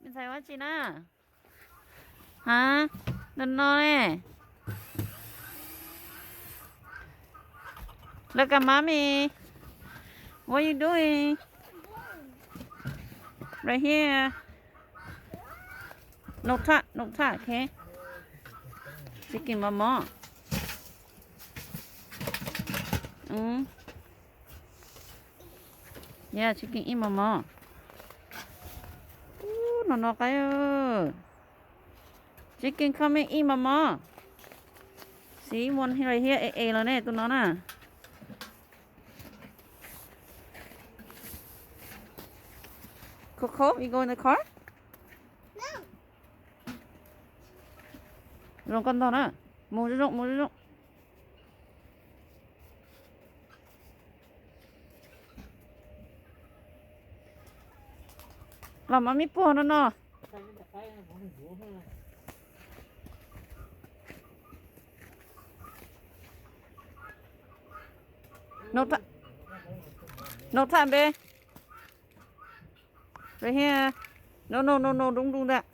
Bên xài quá chị nè. Hả? Đừng nói nè. Look at mommy. What are you doing? Right here. No touch, okay? Chicken mama. Yeah, chicken eat mama. Nó cái chicken come and eat mama. See one right here, rồi nè, tụi nó nè. Coco, you go in the car? No. Rồi con đó nè. Mua rụng. Làm mà mi po nó. No time, babe. Right here. No, don't do that.